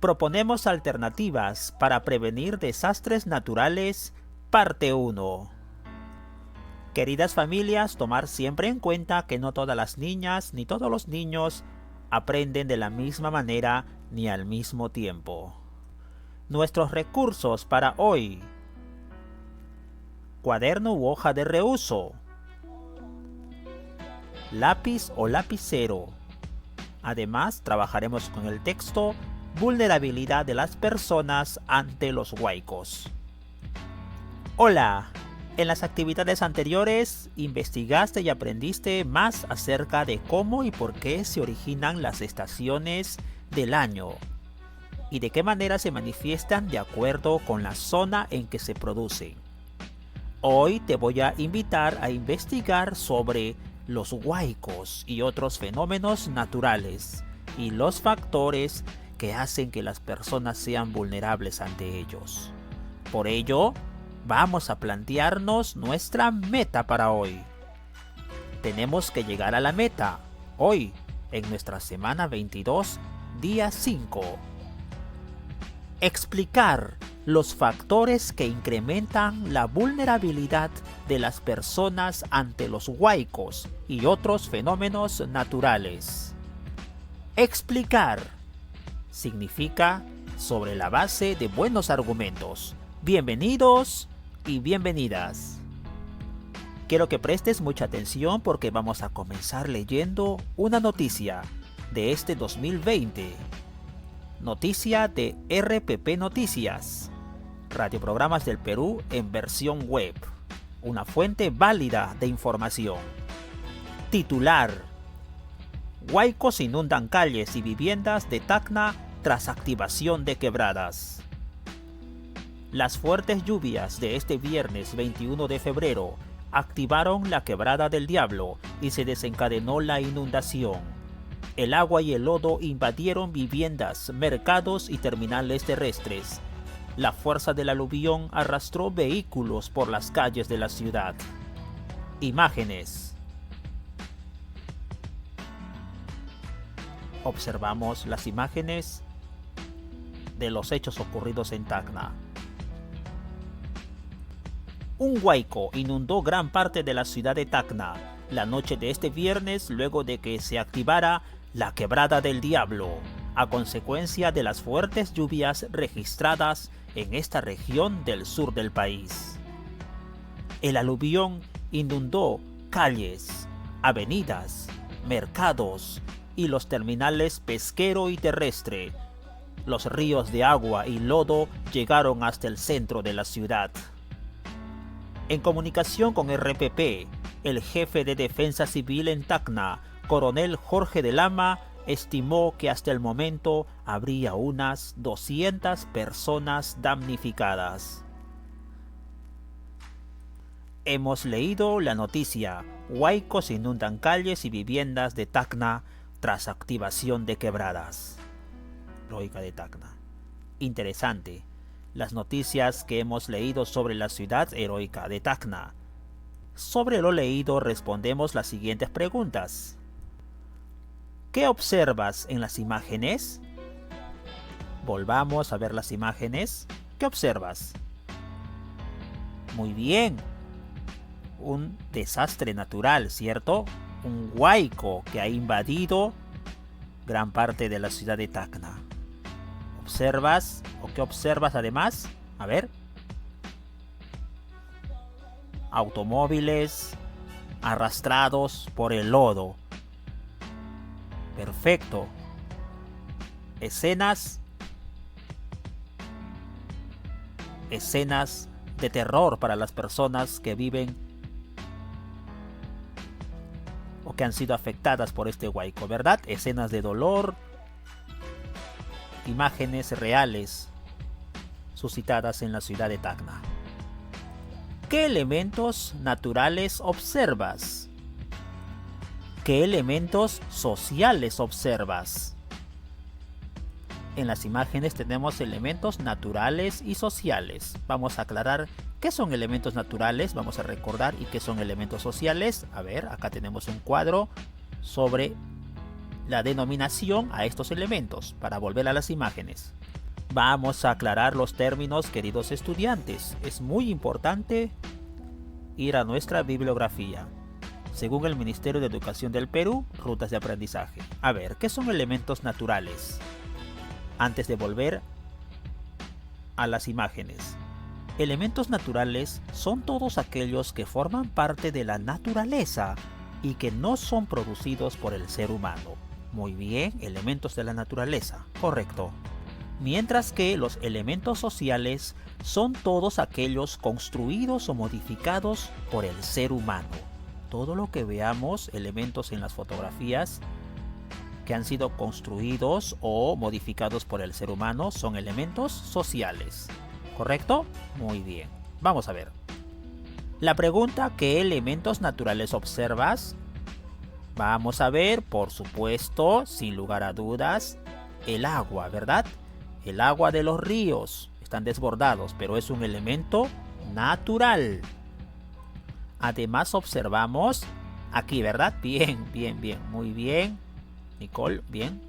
Proponemos alternativas para prevenir desastres naturales, parte 1. Queridas familias, tomar siempre en cuenta que no todas las niñas ni todos los niños aprenden de la misma manera ni al mismo tiempo. Nuestros recursos para hoy: cuaderno u hoja de reuso, lápiz o lapicero. Además, trabajaremos con el texto Vulnerabilidad de las personas ante los huaicos. Hola, en las actividades anteriores investigaste y aprendiste más acerca de cómo y por qué se originan las estaciones del año y de qué manera se manifiestan de acuerdo con la zona en que se producen. Hoy te voy a invitar a investigar sobre los huaicos y otros fenómenos naturales y los factores que hacen que las personas sean vulnerables ante ellos. Por ello, vamos a plantearnos nuestra meta para hoy. Tenemos que llegar a la meta hoy, en nuestra semana 22, día 5. Explicar los factores que incrementan la vulnerabilidad de las personas ante los huaicos y otros fenómenos naturales. Explicar significa sobre la base de buenos argumentos. Bienvenidos y bienvenidas. Quiero que prestes mucha atención porque vamos a comenzar leyendo una noticia de este 2020. Noticia de RPP Noticias, Radioprogramas del Perú en versión web, una fuente válida de información. Titular: Huaicos inundan calles y viviendas de Tacna tras activación de quebradas. Las fuertes lluvias de este viernes 21 de febrero activaron la Quebrada del Diablo y se desencadenó la inundación. El agua y el lodo invadieron viviendas, mercados y terminales terrestres. La fuerza del aluvión arrastró vehículos por las calles de la ciudad. Imágenes. Observamos las imágenes de los hechos ocurridos en Tacna. Un huaico inundó gran parte de la ciudad de Tacna la noche de este viernes luego de que se activara la Quebrada del Diablo, a consecuencia de las fuertes lluvias registradas en esta región del sur del país. El aluvión inundó calles, avenidas, mercados y los terminales pesquero y terrestre. Los ríos de agua y lodo llegaron hasta el centro de la ciudad. En comunicación con RPP, el jefe de Defensa Civil en Tacna, coronel Jorge de Lama, estimó que hasta el momento habría unas 200 personas damnificadas. Hemos leído la noticia: huaicos inundan calles y viviendas de Tacna tras activación de quebradas. Heroica de Tacna. Interesante. Las noticias que hemos leído sobre la ciudad heroica de Tacna. Sobre lo leído respondemos las siguientes preguntas. ¿Qué observas en las imágenes? Volvamos a ver las imágenes. ¿Qué observas? Muy bien. Un desastre natural, ¿cierto? Un huaico que ha invadido gran parte de la ciudad de Tacna. ¿Observas? ¿O qué observas además? A ver. Automóviles arrastrados por el lodo. Perfecto. Escenas de terror para las personas que viven o que han sido afectadas por este huaico, ¿verdad? Escenas de dolor, imágenes reales suscitadas en la ciudad de Tacna. ¿Qué elementos naturales observas? ¿Qué elementos sociales observas? En las imágenes tenemos elementos naturales y sociales. Vamos a aclarar qué son elementos naturales, vamos a recordar, y qué son elementos sociales. A ver, acá tenemos un cuadro sobre la denominación a estos elementos para volver a las imágenes. Vamos a aclarar los términos, queridos estudiantes. Es muy importante ir a nuestra bibliografía. Según el Ministerio de Educación del Perú, rutas de aprendizaje. A ver, ¿qué son elementos naturales? Antes de volver a las imágenes. Elementos naturales son todos aquellos que forman parte de la naturaleza y que no son producidos por el ser humano. Muy bien, elementos de la naturaleza, correcto. Mientras que los elementos sociales son todos aquellos construidos o modificados por el ser humano. Todo lo que veamos, elementos en las fotografías que han sido construidos o modificados por el ser humano, son elementos sociales. ¿Correcto? Muy bien. Vamos a ver. La pregunta, ¿qué elementos naturales observas? Vamos a ver, por supuesto, sin lugar a dudas, el agua, ¿verdad? El agua de los ríos. Están desbordados, pero es un elemento natural. Además observamos aquí, ¿verdad? Bien, bien, bien. Muy bien. Nicole, bien.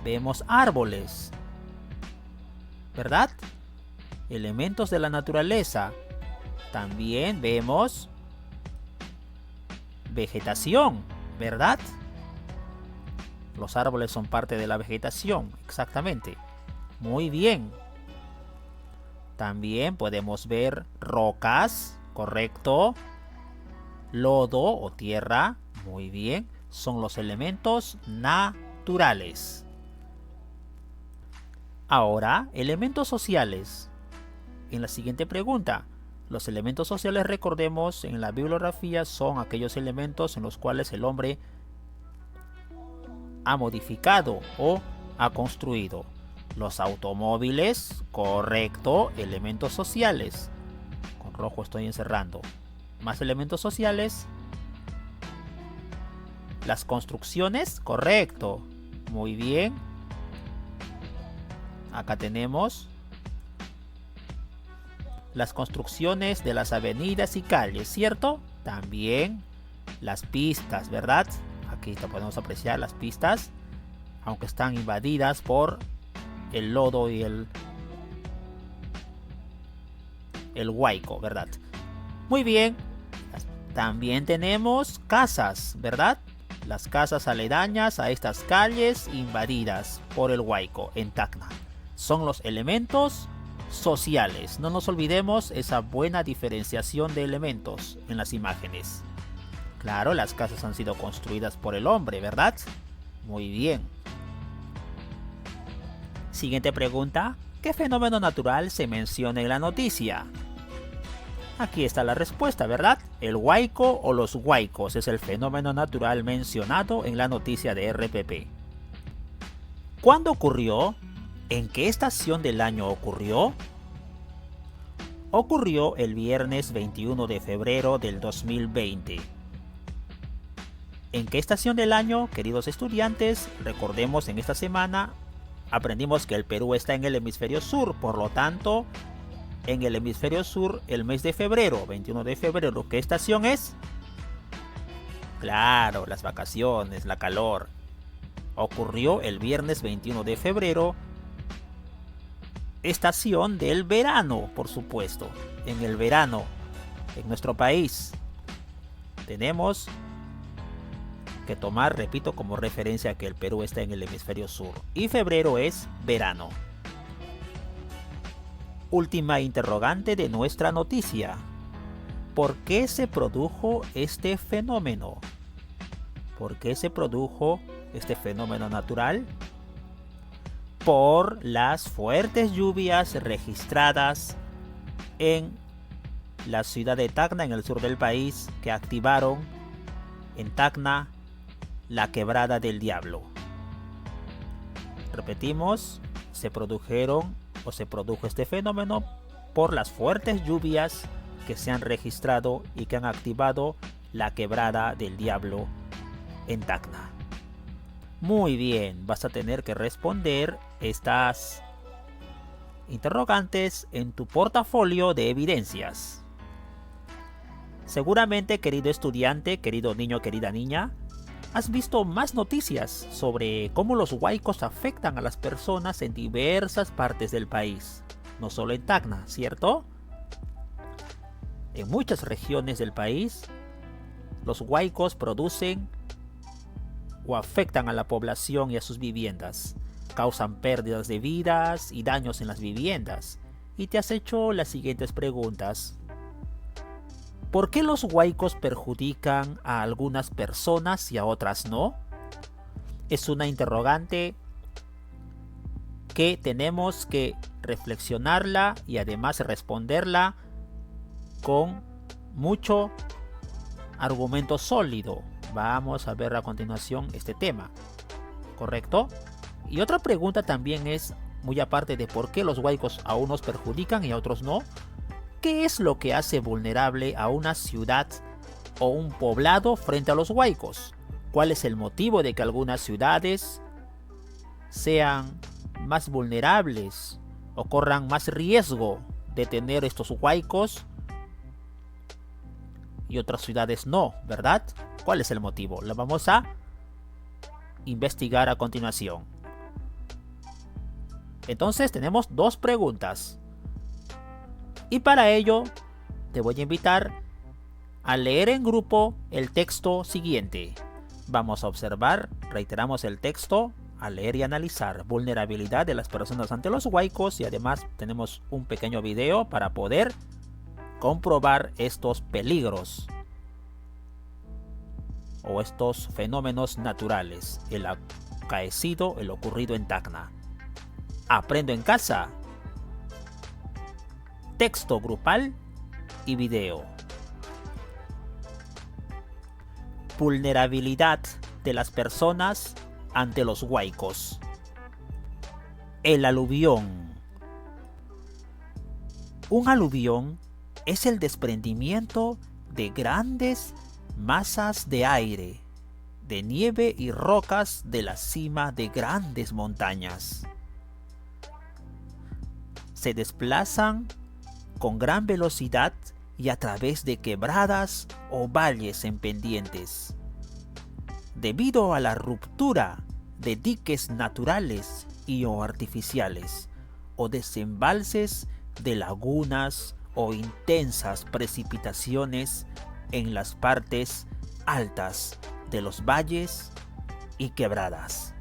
Vemos árboles, ¿verdad? Elementos de la naturaleza. También vemos vegetación, ¿verdad? Los árboles son parte de la vegetación, exactamente. Muy bien. También podemos ver rocas, correcto. Lodo o tierra, muy bien. Son los elementos naturales. Ahora, elementos sociales. En la siguiente pregunta, los elementos sociales, recordemos, en la bibliografía son aquellos elementos en los cuales el hombre ha modificado o ha construido. Los automóviles, correcto, elementos sociales. Con rojo estoy encerrando. Más elementos sociales. Las construcciones, correcto. Muy bien. Acá tenemos las construcciones de las avenidas y calles, ¿cierto? También las pistas, ¿verdad? Aquí podemos apreciar las pistas, aunque están invadidas por el lodo y el huaico, ¿verdad? Muy bien. También tenemos casas, ¿verdad? Las casas aledañas a estas calles invadidas por el huaico en Tacna. Son los elementos sociales. No nos olvidemos esa buena diferenciación de elementos en las imágenes. Claro, las casas han sido construidas por el hombre, ¿verdad? Muy bien. Siguiente pregunta. ¿Qué fenómeno natural se menciona en la noticia? Aquí está la respuesta, ¿verdad? El huaico o los huaicos es el fenómeno natural mencionado en la noticia de RPP. ¿Cuándo ocurrió? ¿En qué estación del año ocurrió? Ocurrió el viernes 21 de febrero del 2020. ¿En qué estación del año, queridos estudiantes? Recordemos, en esta semana aprendimos que el Perú está en el hemisferio sur, por lo tanto, en el hemisferio sur, el mes de febrero, 21 de febrero, ¿qué estación es? Claro, las vacaciones, la calor. Ocurrió el viernes 21 de febrero, estación del verano, por supuesto. En el verano, en nuestro país, tenemos que tomar, repito, como referencia que el Perú está en el hemisferio sur. Y febrero es verano. Última interrogante de nuestra noticia. ¿Por qué se produjo este fenómeno? ¿Por qué se produjo este fenómeno natural? Por las fuertes lluvias registradas en la ciudad de Tacna, en el sur del país, que activaron en Tacna la quebrada del Diablo. Repetimos, se produjo este fenómeno por las fuertes lluvias que se han registrado y que han activado la quebrada del Diablo en Tacna. Muy bien, vas a tener que responder estas interrogantes en tu portafolio de evidencias. Seguramente, querido estudiante, querido niño, querida niña, has visto más noticias sobre cómo los huaicos afectan a las personas en diversas partes del país, no solo en Tacna, ¿cierto? En muchas regiones del país, los huaicos producen o afectan a la población y a sus viviendas, causan pérdidas de vidas y daños en las viviendas. Y te has hecho las siguientes preguntas. ¿Por qué los huaicos perjudican a algunas personas y a otras no? Es una interrogante que tenemos que reflexionarla y además responderla con mucho argumento sólido. Vamos a ver a continuación este tema, ¿correcto? Y otra pregunta también es, muy aparte de por qué los huaicos a unos perjudican y a otros no, ¿qué es lo que hace vulnerable a una ciudad o un poblado frente a los huaicos? ¿Cuál es el motivo de que algunas ciudades sean más vulnerables o corran más riesgo de tener estos huaicos y otras ciudades no, ¿verdad? ¿Cuál es el motivo? Lo vamos a investigar a continuación. Entonces tenemos dos preguntas. Y para ello te voy a invitar a leer en grupo el texto siguiente. Vamos a observar, reiteramos el texto, a leer y analizar vulnerabilidad de las personas ante los huaicos, y además tenemos un pequeño video para poder comprobar estos peligros o estos fenómenos naturales, el acaecido, el ocurrido en Tacna. Aprendo en casa. Texto grupal y video. Vulnerabilidad de las personas ante los huaicos. El aluvión. Un aluvión es el desprendimiento de grandes masas de aire, de nieve y rocas de la cima de grandes montañas. Se desplazan con gran velocidad y a través de quebradas o valles en pendientes. Debido a la ruptura de diques naturales y o artificiales, o desembalses de lagunas o intensas precipitaciones en las partes altas de los valles y quebradas.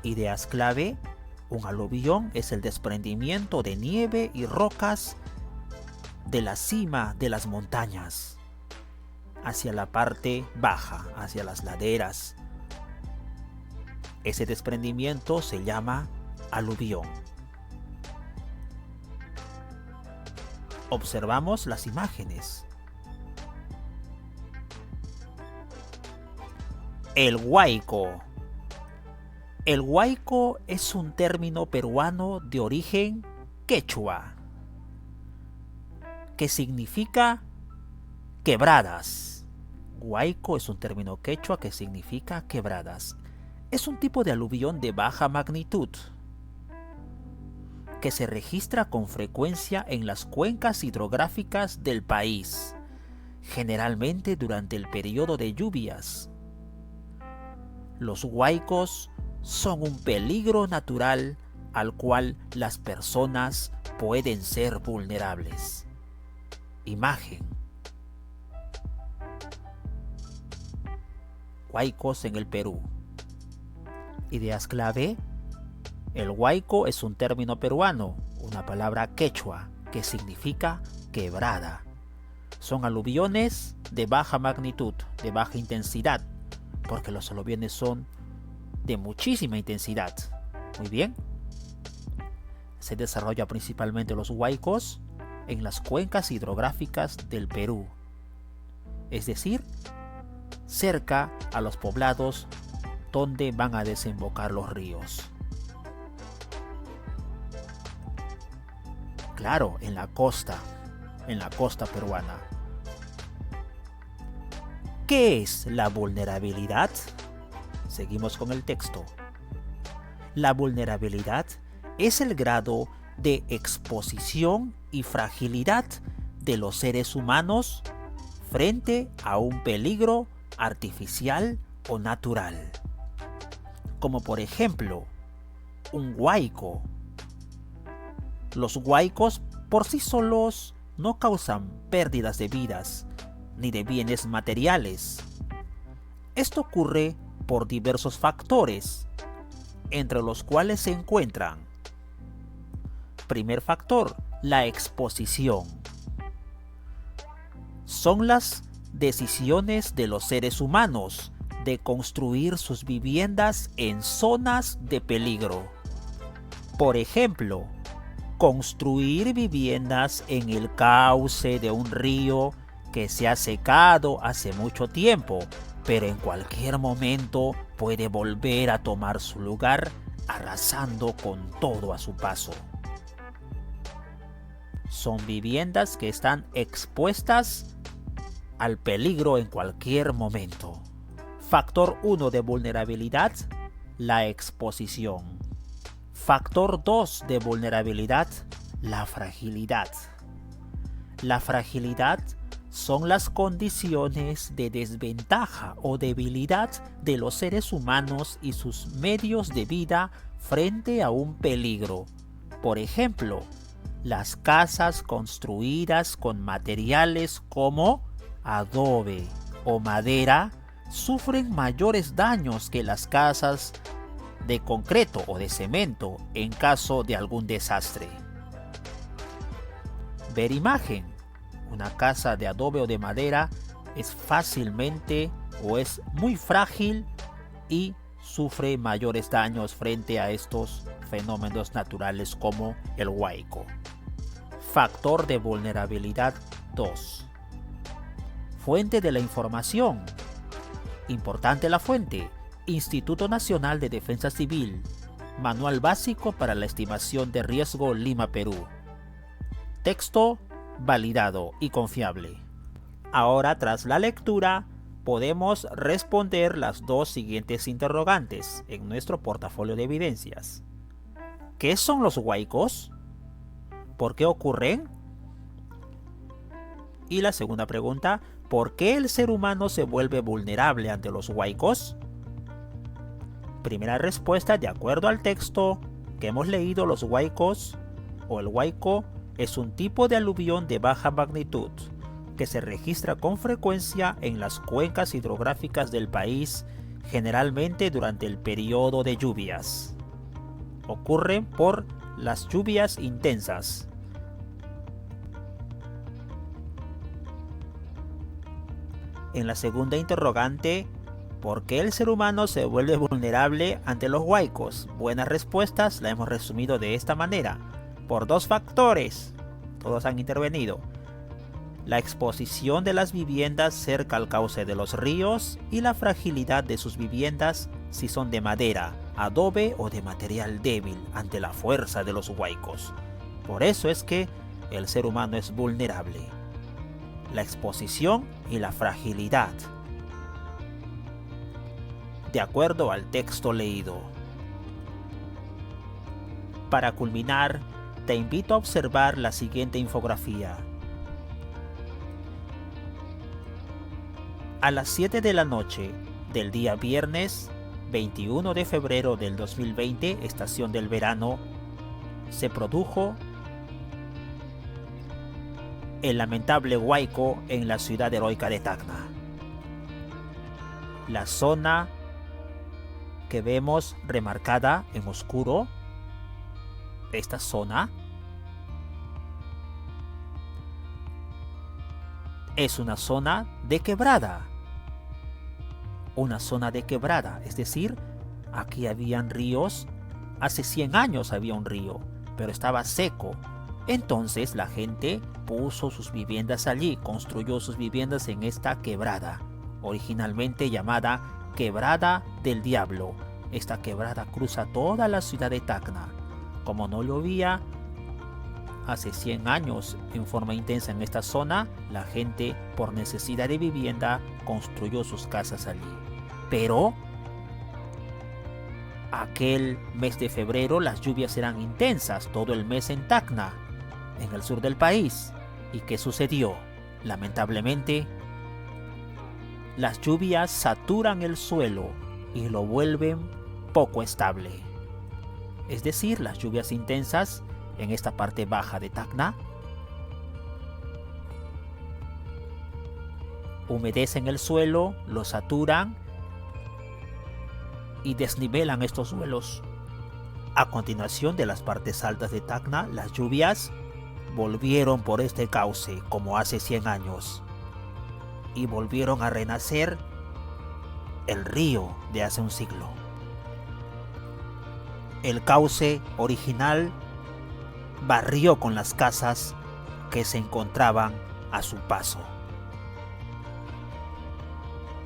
Ideas clave. Un aluvión es el desprendimiento de nieve y rocas de la cima de las montañas hacia la parte baja, hacia las laderas. Ese desprendimiento se llama aluvión. Observamos las imágenes. El huaico. El huaico es un término peruano de origen quechua, que significa quebradas. Huaico es un término quechua que significa quebradas. Es un tipo de aluvión de baja magnitud que se registra con frecuencia en las cuencas hidrográficas del país, generalmente durante el periodo de lluvias. Los huaicos son un peligro natural al cual las personas pueden ser vulnerables. Imagen. Huaicos en el Perú. Ideas clave. El huaico es un término peruano, una palabra quechua que significa quebrada. Son aluviones de baja magnitud, de baja intensidad, porque los aluviones son de muchísima intensidad. Muy bien. Se desarrolla principalmente los huaicos en las cuencas hidrográficas del Perú, es decir, cerca a los poblados donde van a desembocar los ríos. Claro, en la costa peruana. ¿Qué es la vulnerabilidad? Seguimos con el texto. La vulnerabilidad es el grado de exposición y fragilidad de los seres humanos frente a un peligro artificial o natural, como por ejemplo un huaico. Los huaicos por sí solos no causan pérdidas de vidas ni de bienes materiales. Esto ocurre por diversos factores, entre los cuales se encuentran: primer factor, la exposición. Son las decisiones de los seres humanos de construir sus viviendas en zonas de peligro. Por ejemplo, construir viviendas en el cauce de un río que se ha secado hace mucho tiempo, pero en cualquier momento puede volver a tomar su lugar, arrasando con todo a su paso. Son viviendas que están expuestas al peligro en cualquier momento. Factor 1 de vulnerabilidad, la exposición. Factor 2 de vulnerabilidad, la fragilidad. La fragilidad son las condiciones de desventaja o debilidad de los seres humanos y sus medios de vida frente a un peligro. Por ejemplo, las casas construidas con materiales como adobe o madera sufren mayores daños que las casas de concreto o de cemento en caso de algún desastre. Ver imagen. Una casa de adobe o de madera es fácilmente o es muy frágil y sufre mayores daños frente a estos fenómenos naturales como el huaico. Factor de vulnerabilidad 2. Fuente de la información. Importante la fuente: Instituto Nacional de Defensa Civil, Manual Básico para la Estimación de Riesgo Lima, Perú. Texto validado y confiable. Ahora, tras la lectura, podemos responder las dos siguientes interrogantes en nuestro portafolio de evidencias. ¿Qué son los huaicos? ¿Por qué ocurren? Y la segunda pregunta: ¿por qué el ser humano se vuelve vulnerable ante los huaicos? Primera respuesta: de acuerdo al texto que hemos leído, los huaicos o el huaico es un tipo de aluvión de baja magnitud que se registra con frecuencia en las cuencas hidrográficas del país, generalmente durante el periodo de lluvias. Ocurren por las lluvias intensas. En la segunda interrogante, ¿por qué el ser humano se vuelve vulnerable ante los huaicos? Buenas respuestas, la hemos resumido de esta manera: por dos factores. Todos han intervenido: la exposición de las viviendas cerca al cauce de los ríos y la fragilidad de sus viviendas si son de madera, adobe o de material débil ante la fuerza de los huaicos. Por eso es que el ser humano es vulnerable. La exposición y la fragilidad, de acuerdo al texto leído. Para culminar, te invito a observar la siguiente infografía. A las 7 de la noche del día viernes 21 de febrero del 2020, estación del verano, se produjo el lamentable huaico en la ciudad heroica de Tacna. La zona que vemos remarcada en oscuro, esta zona es una zona de quebrada. Una zona de quebrada, es decir, aquí habían ríos. Hace 100 años había un río, pero estaba seco. Entonces la gente puso sus viviendas allí, construyó sus viviendas en esta quebrada, originalmente llamada Quebrada del Diablo. Esta quebrada cruza toda la ciudad de Tacna. Como no llovía hace 100 años en forma intensa en esta zona, la gente, por necesidad de vivienda, construyó sus casas allí. Pero aquel mes de febrero las lluvias eran intensas todo el mes en Tacna, en el sur del país. ¿Y qué sucedió? Lamentablemente, las lluvias saturan el suelo y lo vuelven poco estable. Es decir, las lluvias intensas en esta parte baja de Tacna humedecen el suelo, lo saturan y desnivelan estos suelos. A continuación de las partes altas de Tacna, las lluvias volvieron por este cauce como hace 100 años y volvieron a renacer el río de hace un siglo. El cauce original barrió con las casas que se encontraban a su paso.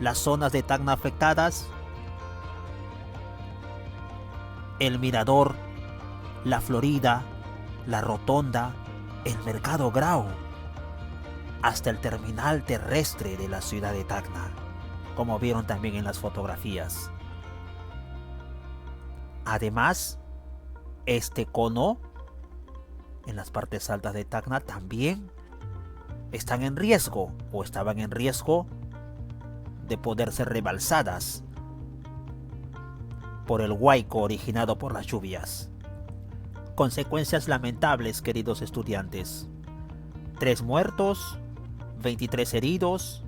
Las zonas de Tacna afectadas: el Mirador, la Florida, la Rotonda, el Mercado Grau, hasta el terminal terrestre de la ciudad de Tacna, como vieron también en las fotografías. Además, este cono en las partes altas de Tacna también están en riesgo o estaban en riesgo de poder ser rebalsadas por el huaico originado por las lluvias. Consecuencias lamentables, queridos estudiantes: 3 muertos, 23 heridos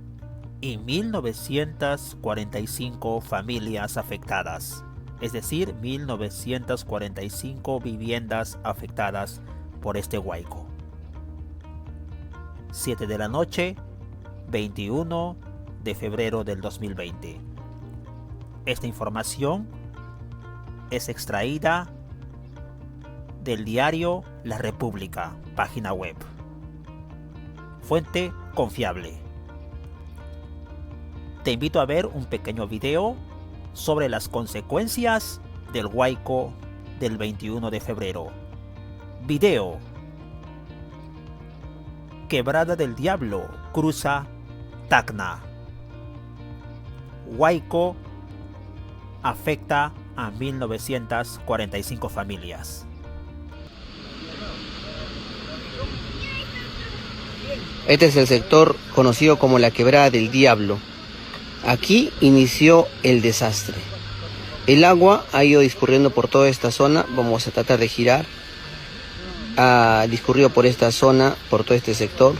y 1945 familias afectadas. Es decir, 1945 viviendas afectadas por este huaico. 7 de la noche, 21 de febrero del 2020. Esta información es extraída del diario La República, página web. Fuente confiable. Te invito a ver un pequeño video sobre las consecuencias del huaico del 21 de febrero. Video: Quebrada del Diablo cruza Tacna. Huaico afecta a 1945 familias. Este es el sector conocido como la Quebrada del Diablo. Aquí inició el desastre. El agua ha ido discurriendo por toda esta zona. Vamos a tratar de girar. Ha discurrido por esta zona, por todo este sector,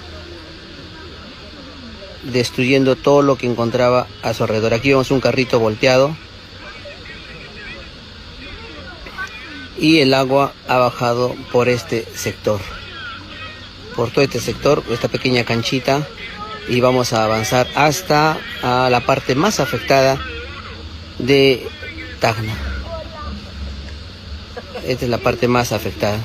destruyendo todo lo que encontraba a su alrededor. Aquí vemos un carrito volteado y el agua ha bajado por este sector, por todo este sector, esta pequeña canchita, y vamos a avanzar hasta a la parte más afectada de Tacna. Esta es la parte más afectada.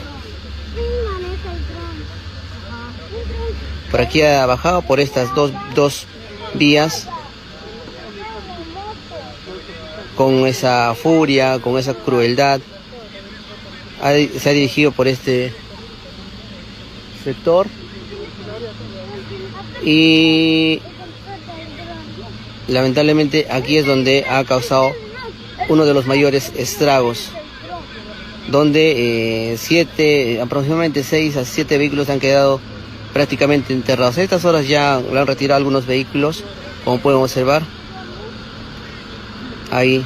Por aquí ha bajado por estas dos vías, con esa furia, con esa crueldad. Se ha dirigido por este sector y lamentablemente aquí es donde ha causado uno de los mayores estragos, donde aproximadamente 6 a 7 vehículos han quedado prácticamente enterrados. A estas horas ya lo han retirado algunos vehículos, como pueden observar ahí,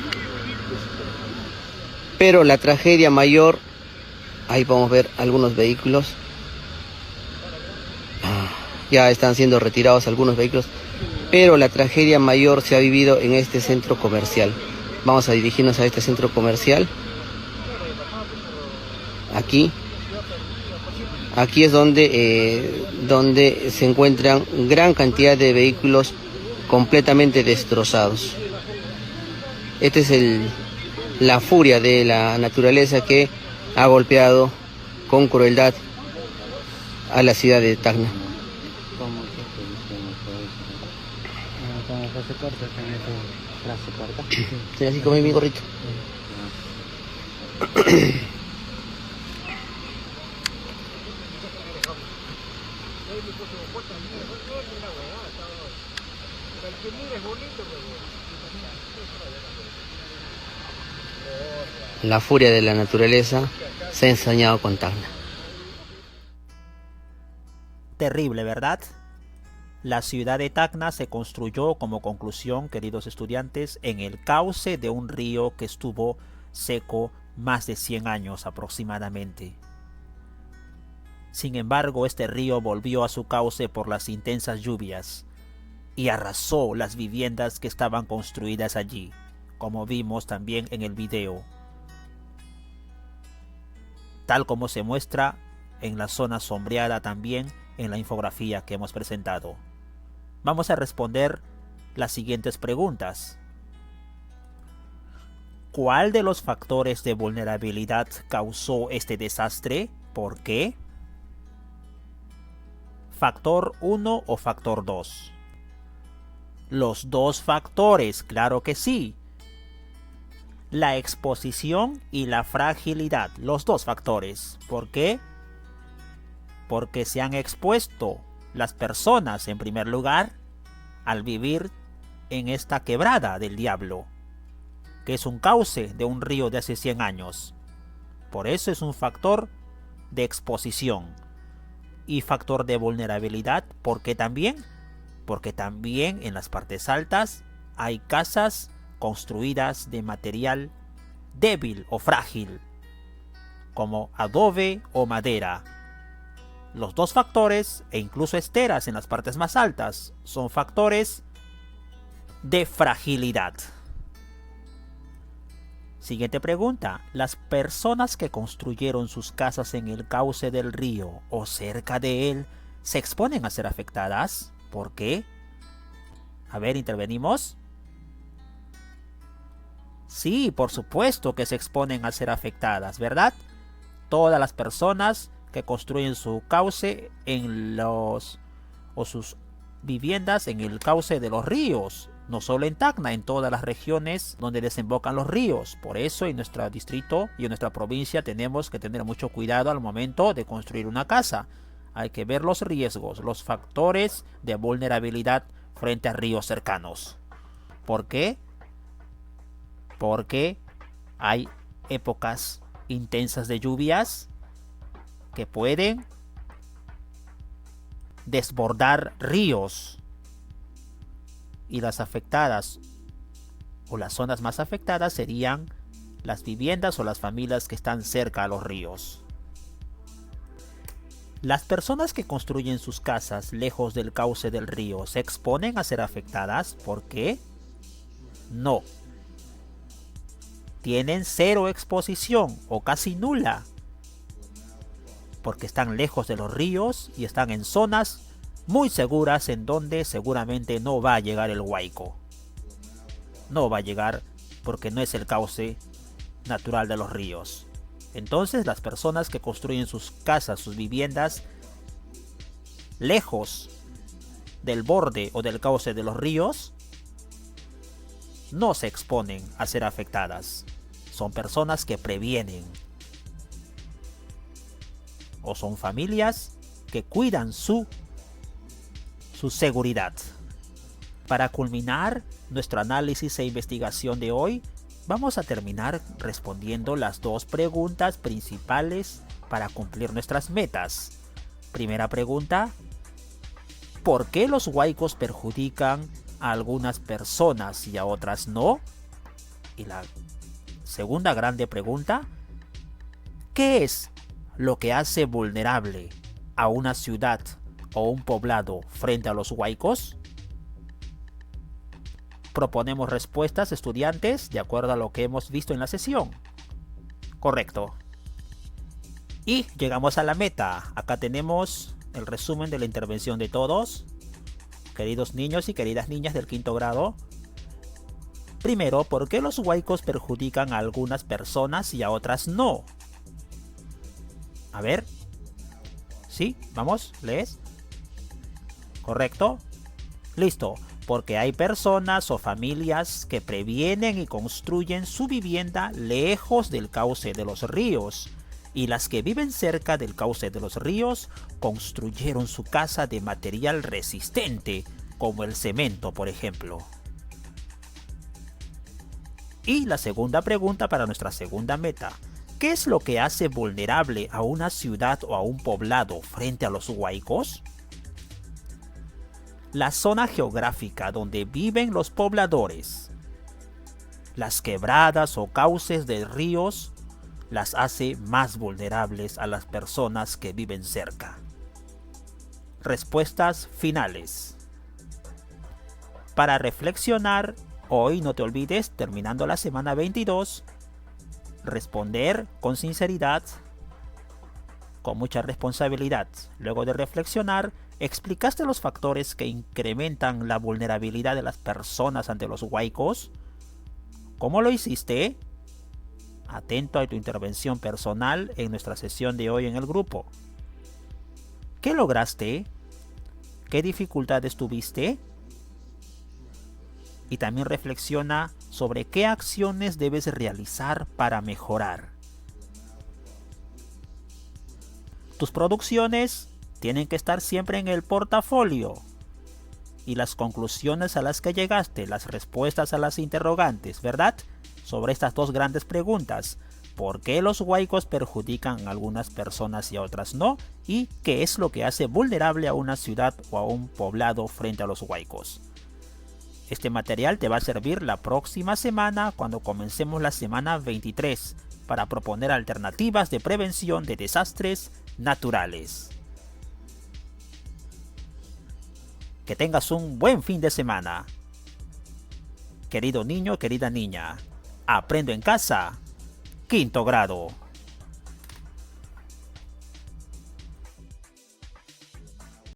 pero la tragedia mayor, ahí podemos ver algunos vehículos, ya están siendo retirados algunos vehículos, pero la tragedia mayor se ha vivido en este centro comercial. Vamos a dirigirnos a este centro comercial. Aquí es donde se encuentran gran cantidad de vehículos completamente destrozados. Esta es la furia de la naturaleza que ha golpeado con crueldad a la ciudad de Tacna. Sí, así como mi gorrito. La furia de la naturaleza se ha ensañado con Tacna. Terrible, ¿verdad? La ciudad de Tacna se construyó como conclusión, queridos estudiantes, en el cauce de un río que estuvo seco más de 100 años aproximadamente. Sin embargo, este río volvió a su cauce por las intensas lluvias y arrasó las viviendas que estaban construidas allí, como vimos también en el video, tal como se muestra en la zona sombreada también en la infografía que hemos presentado. Vamos a responder las siguientes preguntas. ¿Cuál de los factores de vulnerabilidad causó este desastre? ¿Por qué? ¿Factor 1 o factor 2? Los dos factores, claro que sí. La exposición y la fragilidad, los dos factores. ¿Por qué? Porque se han expuesto las personas, en primer lugar, al vivir en esta quebrada del diablo, que es un cauce de un río de hace 100 años. Por eso es un factor de exposición. Y factor de vulnerabilidad, ¿por qué también? Porque también en las partes altas hay casas construidas de material débil o frágil, como adobe o madera. Los dos factores, e incluso esteras en las partes más altas, son factores de fragilidad. Siguiente pregunta. ¿Las personas que construyeron sus casas en el cauce del río o cerca de él se exponen a ser afectadas? ¿Por qué? A ver, intervenimos. Sí, por supuesto que se exponen a ser afectadas, ¿verdad? Todas las personas que construyen su cauce o sus viviendas en el cauce de los ríos, no solo en Tacna, en todas las regiones donde desembocan los ríos. Por eso en nuestro distrito y en nuestra provincia tenemos que tener mucho cuidado al momento de construir una casa. Hay que ver los riesgos, los factores de vulnerabilidad frente a ríos cercanos. ¿Por qué? Porque hay épocas intensas de lluvias que pueden desbordar ríos, y las afectadas o las zonas más afectadas serían las viviendas o las familias que están cerca a los ríos. ¿Las personas que construyen sus casas lejos del cauce del río se exponen a ser afectadas? ¿Por qué? No. Tienen cero exposición o casi nula, porque están lejos de los ríos y están en zonas muy seguras en donde seguramente no va a llegar el huaico. No va a llegar porque no es el cauce natural de los ríos. Entonces las personas que construyen sus casas, sus viviendas lejos del borde o del cauce de los ríos no se exponen a ser afectadas. Son personas que previenen. O son familias que cuidan su seguridad. Para culminar nuestro análisis e investigación de hoy, vamos a terminar respondiendo las dos preguntas principales para cumplir nuestras metas. Primera pregunta: ¿por qué los huaicos perjudican a algunas personas y a otras no? Y la segunda grande pregunta: ¿qué es lo que hace vulnerable a una ciudad o un poblado frente a los huaicos? Proponemos respuestas, estudiantes, de acuerdo a lo que hemos visto en la sesión. Correcto. Y llegamos a la meta. Acá tenemos el resumen de la intervención de todos, queridos niños y queridas niñas del quinto grado. Primero, ¿por qué los huaicos perjudican a algunas personas y a otras no? A ver. ¿Sí? Vamos, ¿lees? ¿Correcto? Listo. Porque hay personas o familias que previenen y construyen su vivienda lejos del cauce de los ríos, y las que viven cerca del cauce de los ríos construyeron su casa de material resistente, como el cemento, por ejemplo. Y la segunda pregunta para nuestra segunda meta: ¿qué es lo que hace vulnerable a una ciudad o a un poblado frente a los huaicos? La zona geográfica donde viven los pobladores. Las quebradas o cauces de ríos las hace más vulnerables a las personas que viven cerca. Respuestas finales. Para reflexionar, hoy no te olvides, terminando la semana 22, responder con sinceridad, con mucha responsabilidad. Luego de reflexionar, ¿explicaste los factores que incrementan la vulnerabilidad de las personas ante los huaicos? ¿Cómo lo hiciste? Atento a tu intervención personal en nuestra sesión de hoy en el grupo. ¿Qué lograste? ¿Qué dificultades tuviste? Y también reflexiona sobre qué acciones debes realizar para mejorar. Tus producciones tienen que estar siempre en el portafolio. Y las conclusiones a las que llegaste, las respuestas a las interrogantes, ¿verdad? Sobre estas dos grandes preguntas. ¿Por qué los huaicos perjudican a algunas personas y a otras no? ¿Y qué es lo que hace vulnerable a una ciudad o a un poblado frente a los huaicos? Este material te va a servir la próxima semana cuando comencemos la semana 23 para proponer alternativas de prevención de desastres naturales. Que tengas un buen fin de semana. Querido niño, querida niña, aprendo en casa, 5º grado.